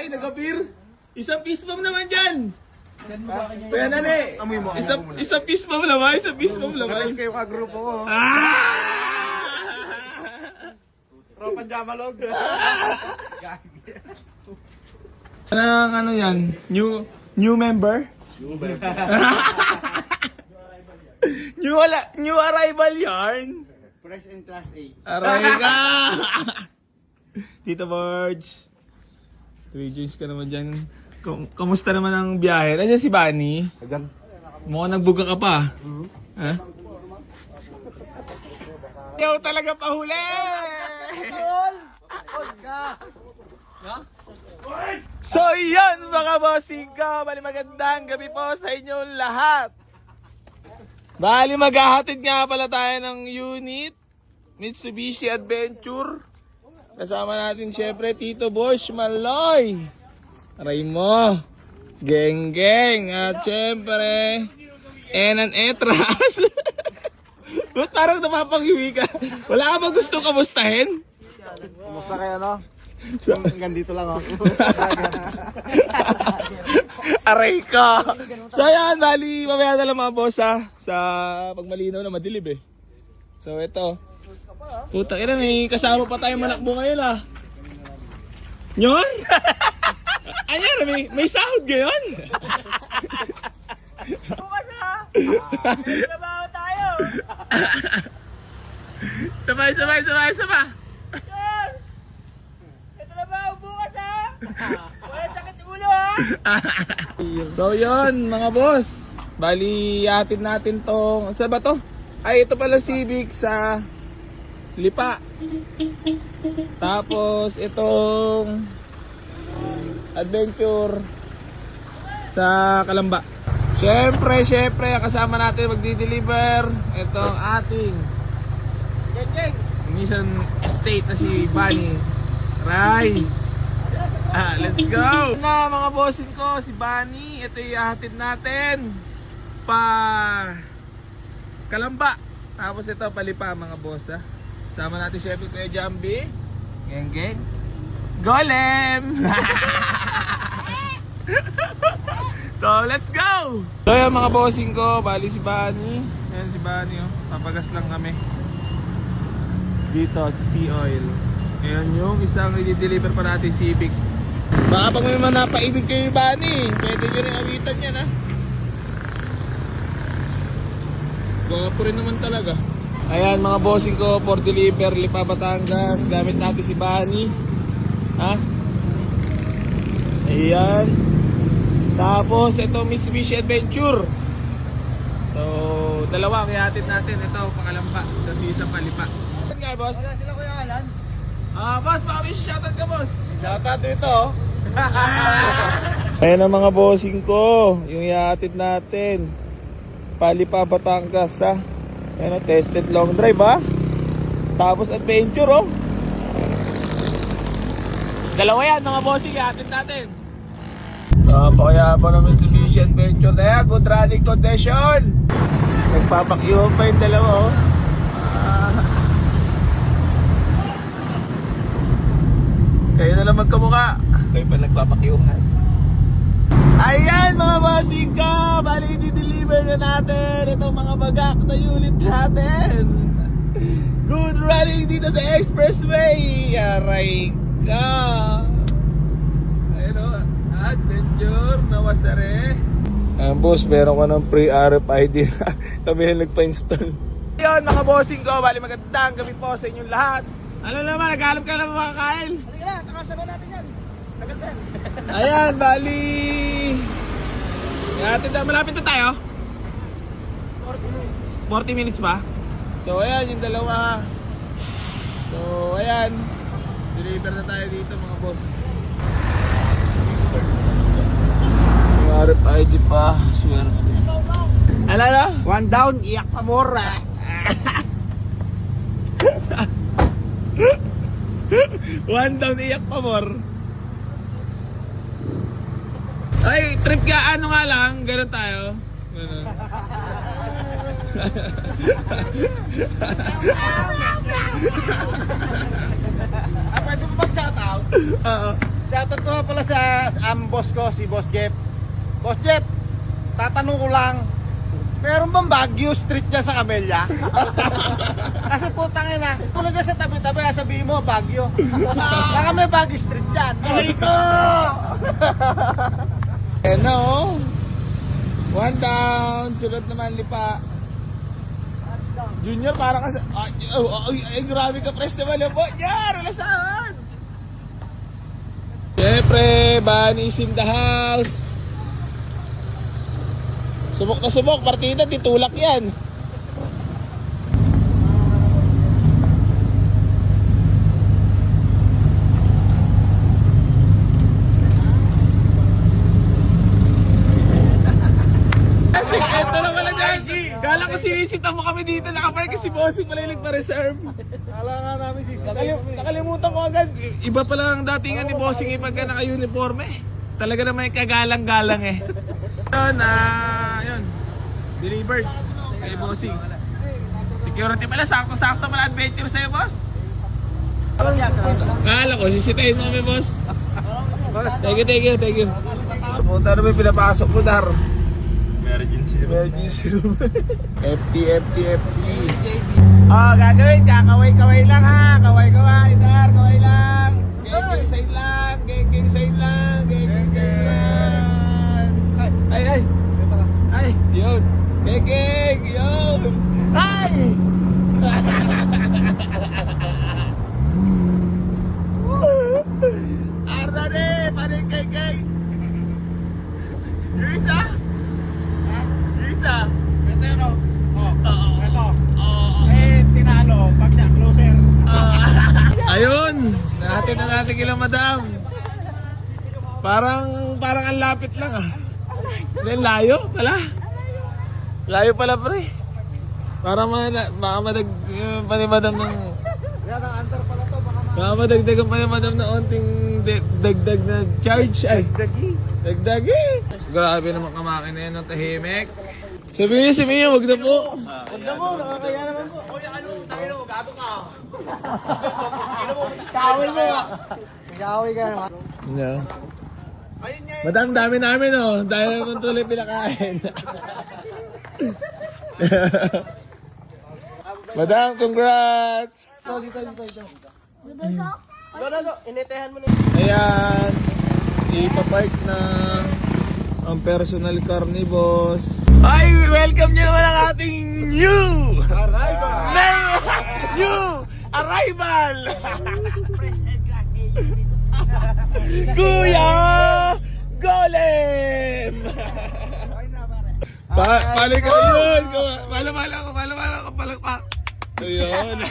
Ay, nag-appear. Isang fist bump naman dyan. Kaya nani, isang fist bump naman, isang fist bump naman. Kayo ka-grupo ko. Tropan Jamalog. Ano yan? New member? New arrival yarn. Press in class A. Aray ka! Tito Borge. 3 joints ka naman dyan. Kamusta naman ang biyahe? Nandiyan si Bunny. Mukhang nagbuga ka pa. Ha? Ikaw talaga pahuli! So yun mga bossing ko, bali magandang gabi po sa inyong lahat. Bali maghahatid nga pala tayo ng unit Mitsubishi Adventure. Kasama natin syempre Tito Bosch Maloy, aray mo, Geng Geng, at syempre Enan Etras. Ba't parang napapangiwi ka? Wala ka ba gustong kamustahin? Kumusta kayo, no? Hanggang dito lang, oh. Aray ka! So yan, bali, mamaya na lang mga boss ha. Sa pagmalinaw na madilib eh. So ito. Putang ina, may kasama pa tayong manakbo ngayon ah. Nyon? Ayan, may sahod ngayon. Bukas ha! Trabaho tayo! Sabay. Sir! May trabaho bukas ha! Wala sakit ulo ha! So yun mga boss, bali atid natin tong, saan ba to? Ay ito pala Civic sa Lipa. Tapos itong Adventure sa Kalamba. Syempre kasama natin magdi-deliver itong ating Nissan Estate na si Bunny. Ray! Let's go! Na mga bossing ko, si Bunny, ito ihahatid natin pa Kalamba. Tapos ito Palipa mga boss ha. Sama natin syempre Kuya Jambi. Geng. Golem! So let's go! So yan mga bossing ko, bali si Bunny. Ayan si Bunny oh. Papagas lang kami dito sa Sea Oil. Ayan yung isang i-deliver pa natin Civic. Baka pag may mga napaibig kayo Bunny, pwede nyo rin awitan yan ha. Gwapo rin naman talaga. Ayan mga bossing ko, for deliver Lipa Batangas. Gamit natin si Bunny. Ha? Ayan. Tapos ito Mitsubishi Adventure. So dalawa ang ihatid natin. Ito Pakalamba, tapos isa Palipa. Saan nga boss? Wala sila Kuya Alan? Boss, baka may shoutout ka boss. Shoutout dito, oh. Ayan ang mga bossing ko, yung ihatid natin Palipa Batangas ha. Ayan o, tested long drive ha. Tapos adventure oh. Dalawa yan mga bossing, ihatid natin. Kaya pa ng Mitsubishi Adventure na yan, good running condition. Nagpapakyuhan pa yung dalawa oh. Kayo na lang magkamukha. Kayo pa nagpapakyuhan. Ayan mga bossing ko, bali i-deliver na natin itong mga bagak na unit natin. Good running dito sa expressway. Aray ka. Ayun o, Adventure Nawasare. Boss, meron ka ng free RFID. Kami na nagpa-install. Ayan mga bossing ko, bali magandang gabi po sa inyong lahat. Ano naman, naghanap ka na mga kain? Halika na, takasan na natin yan. Tagal. Ayan, bali. Malapit na tayo. 40 minutes ba? So ayan yung dalawa. So ayan, deliver na tayo dito mga boss. Yung RFID pa, swerte. Ano? One down, iyak pa more. One down, iyak pa more. Ay, trip ka, ano nga lang, gano'n tayo. Gano'n. Pwede mo mag-shoutout? Oo. Sa Shoutout ko pala sa boss ko, si Boss Jeff. Boss Jeff, tatanong ko lang, meron bang Baguio Street dyan sa Camellia? Kasi putang ina, kung dyan sa tabi-tabi, sabihin mo, Baguio. Baka may Baguio Street dyan. Rico! Ayan na oh. One down. Sunod naman lipa. Junior, para ka sa... Ay, grabe ka press naman po. Yar, wala saan. Siyempre, Bunny's in the house. Subok na subok, partida, titulak yan. Kasi eto na pala dyan. Kala ko sinisita mo kami dito, nakapark si Bossing pala yung nagpa-reserve. Kala nga namin sisitayin. Nakalimutan ko agad. Iba pala ang datingan ni Bossing pagka naka-uniforme. Talaga na may kagalang-galang eh. Yun, yun. Delivered kay Bossing. Security pala, sakto-sakto pala adventure sa'yo, boss. Kala ko, sisitayin mo kami, boss. Thank you. Pumunta na ba yung pinapasok mo, Dar? Emergency room. FT. Oh, gagawin, kakaway-kaway lang ha. Kaway-kaway, Dar, kaway lang. Geng side lang. Ay, yun. Geng, yun. Ay! Arda panik geng. Yung isa? Ito yun o. Oo. Ito. Oo. Tinalo. Pag siya, closer. Ayun, natin na natin kila madam. Parang ang lapit lang ah. Then layo pala. Layo pala pre. Para baka pa ni madam ng... Yan ang answer pala to. Baka madagdagan pa ni madam na onting dagdag na charge ay. Dagdagi. Grabe naman kamakin na yan ng tahimik. Sabi niyo, wag na po. Huwag na mo, nakakaya naman po. Uy, ano, tayo mo, gato ka. Kaway mo. Kaway ka naman. No. Madam, dami namin oh. Dahil naman tuloy pinakain. Madam, congrats! Lolo, inetehan mo na. Ayan, ipapark na ang personal car ni boss. Ay, welcome nyo naman ang ating new arrival! Kuya Golem! Pali ka yun! Pala ko, palakpak! Ayun.